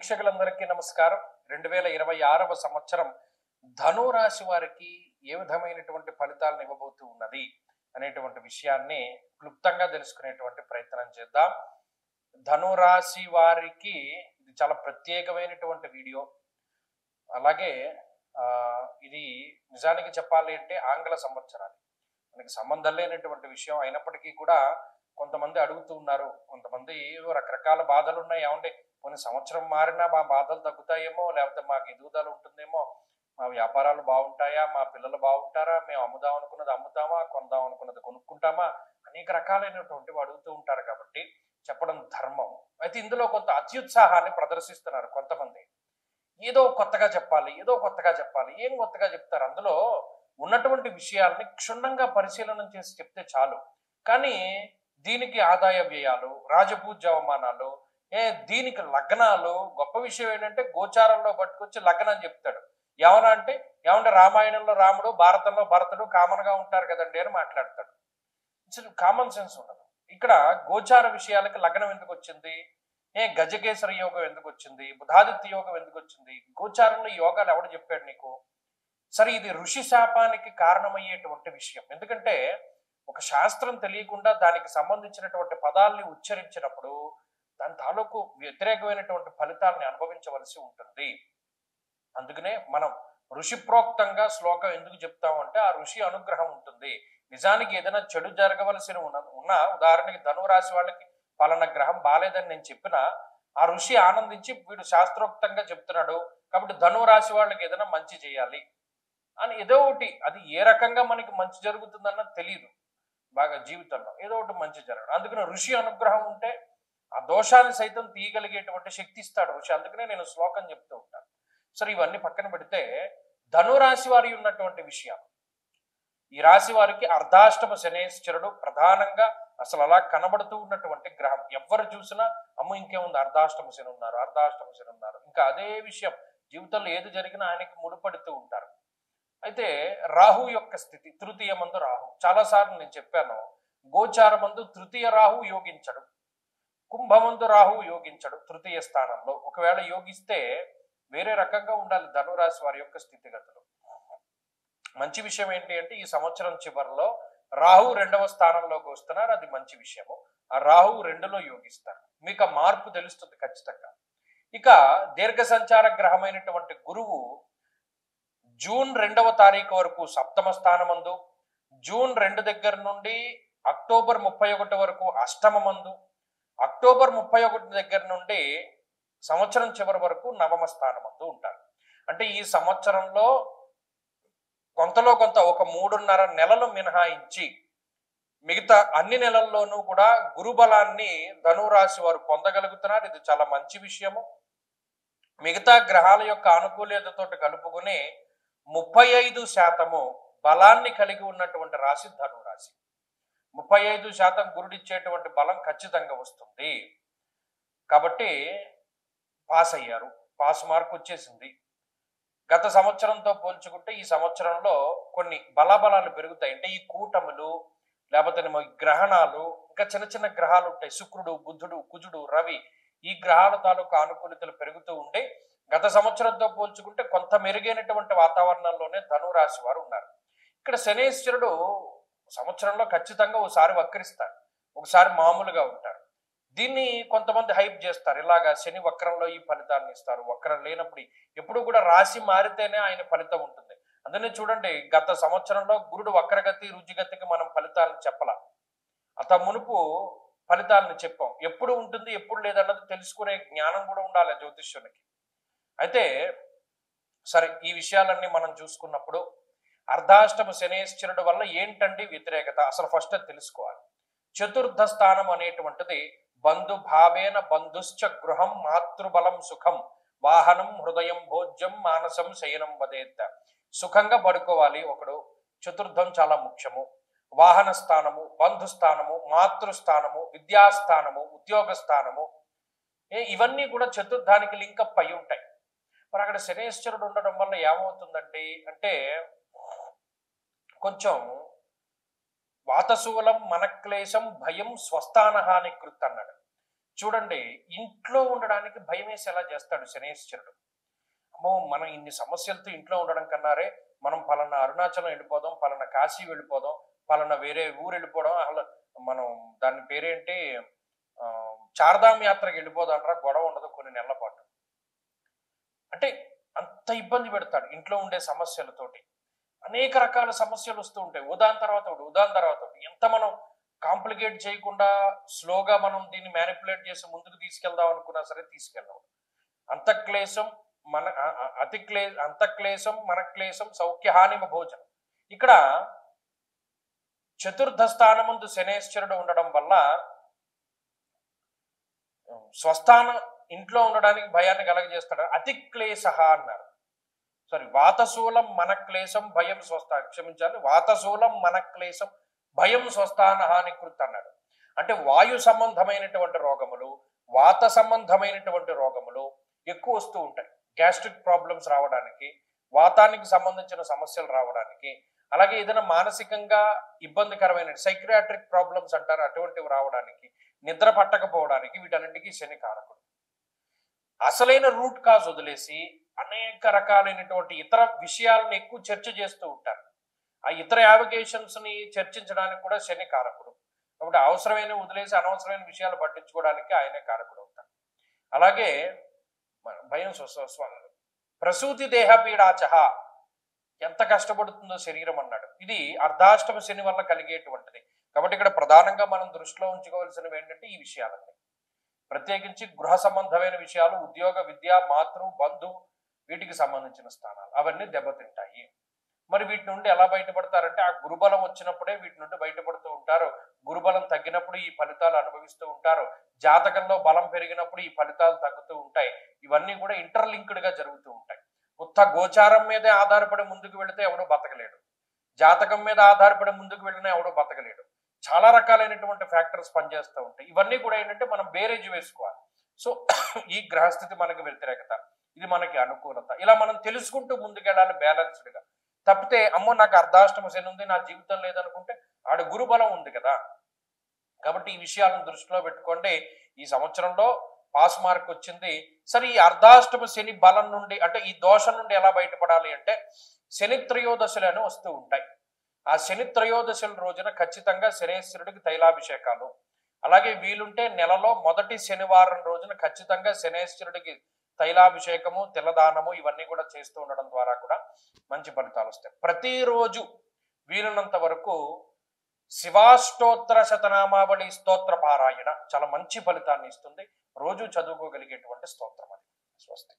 వీక్షకులందరికీ నమస్కారం. 2026వ సంవత్సరం ధను రాశి వారికి ఏ విధమైనటువంటి ఫలితాలను ఇవ్వబోతూ ఉన్నది అనేటువంటి విషయాన్ని క్లుప్తంగా తెలుసుకునేటువంటి ప్రయత్నం చేద్దాం. ధను రాశి వారికి ఇది చాలా ప్రత్యేకమైనటువంటి వీడియో. అలాగే ఇది నిజానికి చెప్పాలి అంటే ఆంగ్ల సంవత్సరాలు మనకి సంబంధం లేనటువంటి విషయం అయినప్పటికీ కూడా కొంతమంది అడుగుతూ ఉన్నారు. కొంతమంది రకరకాల బాధలు ఉన్నాయి. ఏమంటే కొన్ని సంవత్సరం మారినా మా బాధలు తగ్గుతాయేమో, లేకపోతే మాకు ఎదుగుదల ఉంటుందేమో, మా వ్యాపారాలు బాగుంటాయా, మా పిల్లలు బాగుంటారా, మేము అమ్ముదాం అనుకున్నది అమ్ముతామా, కొందాం అనుకున్నది కొనుక్కుంటామా, అనేక రకాలైనటువంటివి అడుగుతూ ఉంటారు. కాబట్టి చెప్పడం ధర్మం. అయితే ఇందులో కొంత అత్యుత్సాహాన్ని ప్రదర్శిస్తున్నారు కొంతమంది. ఏదో కొత్తగా చెప్పాలి, ఏదో కొత్తగా చెప్పాలి. ఏం కొత్తగా చెప్తారు? అందులో ఉన్నటువంటి విషయాల్ని క్షుణ్ణంగా పరిశీలన చేసి చెప్తే చాలు. కానీ దీనికి ఆదాయ వ్యయాలు, రాజపూజ్య అవమానాలు, దీనికి లగ్నాలు. గొప్ప విషయం ఏంటంటే గోచారంలో పట్టుకొచ్చి లగ్నం చెప్తాడు. ఏమన్నా అంటే ఏమంటే రామాయణంలో రాముడు, భారతంలో భరతుడు కామన్ గా ఉంటారు కదండి అని మాట్లాడతాడు. అసలు కామన్ సెన్స్ ఉండదు. ఇక్కడ గోచార విషయాలకి లగ్నం ఎందుకు వచ్చింది, గజకేసరి యోగం ఎందుకు వచ్చింది, బుధాదిత్య యోగం ఎందుకు వచ్చింది, గోచారంలో యోగాలు ఎవడు చెప్పాడు నీకు? సరే, ఇది ఋషి శాపానికి కారణమయ్యేటువంటి విషయం. ఎందుకంటే ఒక శాస్త్రం తెలియకుండా దానికి సంబంధించినటువంటి పదాలని ఉచ్చరించినప్పుడు దాని తాలూకు వ్యతిరేకమైనటువంటి ఫలితాలని అనుభవించవలసి ఉంటుంది. అందుకనే మనం ఋషి ప్రోక్తంగా శ్లోకం ఎందుకు చెప్తామంటే ఆ ఋషి అనుగ్రహం ఉంటుంది. నిజానికి ఏదైనా చెడు జరగవలసిన ఉన్న ఉదాహరణకి ధనురాశి వాళ్ళకి పలానా గ్రహం బాలేదని నేను చెప్పినా ఆ ఋషి ఆనందించి వీడు శాస్త్రోక్తంగా చెప్తున్నాడు కాబట్టి ధనురాశి వాళ్ళకి ఏదైనా మంచి చేయాలి అని ఏదో ఒకటి, అది ఏ రకంగా మనకి మంచి జరుగుతుందన్నది తెలియదు. బాగా జీవితంలో ఏదో ఒకటి మంచి జరగడం. అందుకని ఋషి అనుగ్రహం ఉంటే ఆ దోషాన్ని సైతం తీయగలిగేటువంటి శక్తి ఇస్తాడు ఋషి. అందుకనే నేను శ్లోకం చెప్తూ ఉంటాను. సరే, ఇవన్నీ పక్కన పెడితే ధనురాశి వారి ఉన్నటువంటి విషయాలు. ఈ రాశి వారికి అర్ధాష్టమ శనేశ్వరుడు ప్రధానంగా అసలు అలా కనబడుతూ ఉన్నటువంటి గ్రహం. ఎవరు చూసినా అమ్మ ఇంకేముంది, అర్ధాష్టమ శని ఉన్నారు, అర్ధాష్టమ శని ఉన్నారు. ఇంకా అదే విషయం జీవితంలో ఏది జరిగినా ఆయనకి ముడిపడుతూ ఉంటారు. అయితే రాహు యొక్క స్థితి, తృతీయ మందు రాహు. చాలాసార్లు నేను చెప్పాను, గోచారమందు తృతీయ రాహు యోగించడు, కుంభమందు రాహు యోగించడు తృతీయ స్థానంలో. ఒకవేళ యోగిస్తే వేరే రకంగా ఉండాలి ధనురాశి వారి యొక్క స్థితిగతులు. మంచి విషయం ఏంటి అంటే ఈ సంవత్సరం చివరిలో రాహు 2వ స్థానంలోకి వస్తున్నారు. అది మంచి విషయము. ఆ రాహు 2లో యోగిస్తారు. మీకు ఆ మార్పు తెలుస్తుంది ఖచ్చితంగా. ఇక దీర్ఘ సంచార గ్రహమైనటువంటి గురువు జూన్ 2వ తారీఖు వరకు సప్తమ స్థానమందు, జూన్ 2 దగ్గర నుండి అక్టోబర్ 31 వరకు అష్టమమందు, అక్టోబర్ 31 దగ్గర నుండి సంవత్సరం చివరి వరకు నవమ స్థానమందు ఉంటారు. అంటే ఈ సంవత్సరంలో కొంతలో కొంత ఒక 3.5 నెలలు మినహాయించి మిగతా అన్ని నెలల్లోనూ కూడా గురుబలాన్ని ధనురాశి వారు పొందగలుగుతున్నారు. ఇది చాలా మంచి విషయము. మిగతా గ్రహాల యొక్క అనుకూలతతో కలుపుకుని 35% బలాన్ని కలిగి ఉన్నటువంటి రాశి ధనురాశి. 35% గురుడిచ్చేటువంటి బలం ఖచ్చితంగా వస్తుంది. కాబట్టి పాస్ అయ్యారు, పాస్ మార్క్ వచ్చేసింది. గత సంవత్సరంతో పోల్చుకుంటే ఈ సంవత్సరంలో కొన్ని బలాబలాలు పెరుగుతాయి. అంటే ఈ కూటములు, లేకపోతే గ్రహణాలు, ఇంకా చిన్న చిన్న గ్రహాలు ఉంటాయి, శుక్రుడు, బుధుడు, కుజుడు, రవి, ఈ గ్రహాల తాలూకు అనుకూలతలు పెరుగుతూ ఉంటే గత సంవత్సరంతో పోల్చుకుంటే కొంత మెరుగైనటువంటి వాతావరణంలోనే ధనురాశి వారు ఉన్నారు. ఇక్కడ శనేశ్వరుడు సంవత్సరంలో ఖచ్చితంగా ఒకసారి వక్రిస్తారు, ఒకసారి మామూలుగా ఉంటారు. దీన్ని కొంతమంది హైప్ చేస్తారు, ఇలాగా శని వక్రంలో ఈ ఫలితాన్ని ఇస్తారు, వక్రం లేనప్పుడు. ఎప్పుడు కూడా రాశి మారితేనే ఆయన ఫలితం ఉంటుంది. అందుకని చూడండి, గత సంవత్సరంలో గురుడు వక్రగతి రుచిగతికి మనం ఫలితాలను చెప్పలా, అత మునుపు ఫలితాలను చెప్పాం. ఎప్పుడు ఉంటుంది ఎప్పుడు లేదన్నది తెలుసుకునే జ్ఞానం కూడా ఉండాలి జ్యోతిష్యునికి. అయితే సరే, ఈ విషయాలన్నీ మనం చూసుకున్నప్పుడు అర్ధాష్టమ శనేశ్వరుడు వల్ల ఏంటండి వ్యతిరేకత, అసలు ఫస్ట్ తెలుసుకోవాలి. చతుర్థ స్థానం అనేటువంటిది బంధు భావేన బంధుశ్చ గృహం మాతృబలం సుఖం వాహనం హృదయం భోజ్యం మానసం శయనం వదేత్త. సుఖంగా పడుకోవాలి ఒకడు, చతుర్థం చాలా ముఖ్యము. వాహన స్థానము, బంధు స్థానము, మాతృస్థానము, విద్యాస్థానము, ఉద్యోగ స్థానము, ఇవన్నీ కూడా చతుర్థానికి లింకప్ అయి ఉంటాయి. మరి అక్కడ శనేశ్వరుడు ఉండడం వల్ల ఏమవుతుందండి అంటే కొంచెం వాతశూలం మనక్లేశం భయం స్వస్థానహాని కృత్ అన్నాడు. చూడండి, ఇంట్లో ఉండడానికి భయం వేసి ఎలా చేస్తాడు శనేశ్వరుడు. అమ్మో, మనం ఇన్ని సమస్యలతో ఇంట్లో ఉండడం కన్నారే మనం పలానా అరుణాచలం వెళ్ళిపోదాం, పలానా కాశీ వెళ్ళిపోదాం, పలానా వేరే ఊరు వెళ్ళిపోవడం, అలా మనం దాని పేరేంటి, ఆ, చార్ధామ్ యాత్రకి వెళ్ళిపోదాం రా, గొడవ ఉండదు కొన్ని నెలల పాటు. అంటే అంత ఇబ్బంది పెడతాడు ఇంట్లో ఉండే సమస్యలతోటి. అనేక రకాల సమస్యలు వస్తూ ఉంటాయి, ఉదాహరణ తర్వాత ఒకటి, ఉదాహరణ తర్వాత ఒకటి. ఎంత మనం కాంప్లికేట్ చేయకుండా స్లోగా మనం దీన్ని మ్యానిపులేట్ చేసి ముందుకు తీసుకెళ్దాం అనుకున్నా సరే తీసుకెళ్దాం. అంతఃక్లేశం మన అంతఃక్లేశం మన క్లేశం సౌఖ్యహానిమ భోజనం. ఇక్కడ చతుర్థ స్థానముందు శనేశ్వరుడు ఉండడం వల్ల స్వస్థానం ఇంట్లో ఉండడానికి భయాన్ని కలగజేస్తాడు. అతి క్లేశ అన్నారు. సారీ, వాతశూలం మన క్లేశం భయం స్వస్థాన, క్షమించాలి, వాతశూలం మన క్లేశం భయం స్వస్థాన హాని కృత్ అన్నాడు. అంటే వాయు సంబంధమైనటువంటి రోగములు, వాత సంబంధమైనటువంటి రోగములు ఎక్కువ వస్తూ ఉంటాయి. గ్యాస్ట్రిక్ ప్రాబ్లమ్స్ రావడానికి, వాతానికి సంబంధించిన సమస్యలు రావడానికి, అలాగే ఏదైనా మానసికంగా ఇబ్బందికరమైన సైక్రియాట్రిక్ ప్రాబ్లమ్స్ అంటారు, అటువంటివి రావడానికి, నిద్ర పట్టకపోవడానికి, వీటన్నిటికీ శని కారకుడు. అసలైన రూట్ కాజ్ వదిలేసి అనేక రకాలైనటువంటి ఇతర విషయాలను ఎక్కువ చర్చ చేస్తూ ఉంటారు. ఆ ఇతర యావిగేషన్స్ ని చర్చించడానికి కూడా శని కారకుడు. కాబట్టి అవసరమైన వదిలేసి అనవసరమైన విషయాలు పట్టించుకోవడానికి ఆయనే కారకుడు అవుతాడు. అలాగే భయం ప్రసూతి దేహ పీడాచహ, ఎంత కష్టపడుతుందో శరీరం అన్నాడు. ఇది అర్ధాష్టమ శని వల్ల కలిగేటువంటిది. కాబట్టి ఇక్కడ ప్రధానంగా మనం దృష్టిలో ఉంచుకోవాల్సినవి ఏంటంటే ఈ విషయాలన్నీ, ప్రత్యేకించి గృహ సంబంధమైన విషయాలు, ఉద్యోగ, విద్య, మాతృ, బంధు, వీటికి సంబంధించిన స్థానాలు అవన్నీ దెబ్బతింటాయి. మరి వీటి నుండి ఎలా బయటపడతారంటే ఆ గురుబలం వచ్చినప్పుడే వీటి నుండి బయటపడుతూ ఉంటారు. గురుబలం తగ్గినప్పుడు ఈ ఫలితాలు అనుభవిస్తూ ఉంటారు. జాతకంలో బలం పెరిగినప్పుడు ఈ ఫలితాలు తగ్గుతూ ఉంటాయి. ఇవన్నీ కూడా ఇంటర్లింక్డ్ గా జరుగుతూ ఉంటాయి. ఉత్త గోచారం మీదే ఆధారపడి ముందుకు వెళితే ఎవడో బతకలేడు, జాతకం మీద ఆధారపడి ముందుకు వెళ్ళినా ఎవడో బతకలేడు. చాలా రకాలైనటువంటి ఫ్యాక్టర్స్ పనిచేస్తూ ఉంటాయి. ఇవన్నీ కూడా ఏంటంటే మనం బేరేజ్ వేసుకోవాలి. సో ఈ గ్రహస్థితి మనకి వ్యతిరేకత, ఇది మనకి అనుకూలత, ఇలా మనం తెలుసుకుంటూ ముందుకెళ్ళాలి బ్యాలెన్స్డ్ గా. తప్పితే అమ్మో నాకు అర్ధాష్టమ శని ఉంది, నా జీవితం లేదనుకుంటే ఆడ గురుబలం ఉంది కదా. కాబట్టి ఈ విషయాలను దృష్టిలో పెట్టుకోండి. ఈ సంవత్సరంలో పాస్ మార్క్ వచ్చింది. సరే, ఈ అర్ధాష్టమ శని బలం నుండి అంటే ఈ దోషం నుండి ఎలా బయటపడాలి అంటే శని త్రయోదశలు అని వస్తూ ఉంటాయి. ఆ శని త్రయోదశల రోజున ఖచ్చితంగా శనేశ్వరుడికి తైలాభిషేకాలు, అలాగే వీలుంటే నెలలో మొదటి శనివారం రోజున ఖచ్చితంగా శనేశ్వరుడికి తైలాభిషేకము, తిలదానము ఇవన్నీ కూడా చేస్తూ ఉండడం ద్వారా కూడా మంచి ఫలితాలు వస్తాయి. ప్రతిరోజు వీలున్నంత వరకు శివాష్టోత్తర శతనామావళి స్తోత్ర పారాయణ చాలా మంచి ఫలితాన్ని ఇస్తుంది. రోజు చదువుకోగలిగేటువంటి స్తోత్రం అది. స్వస్తి.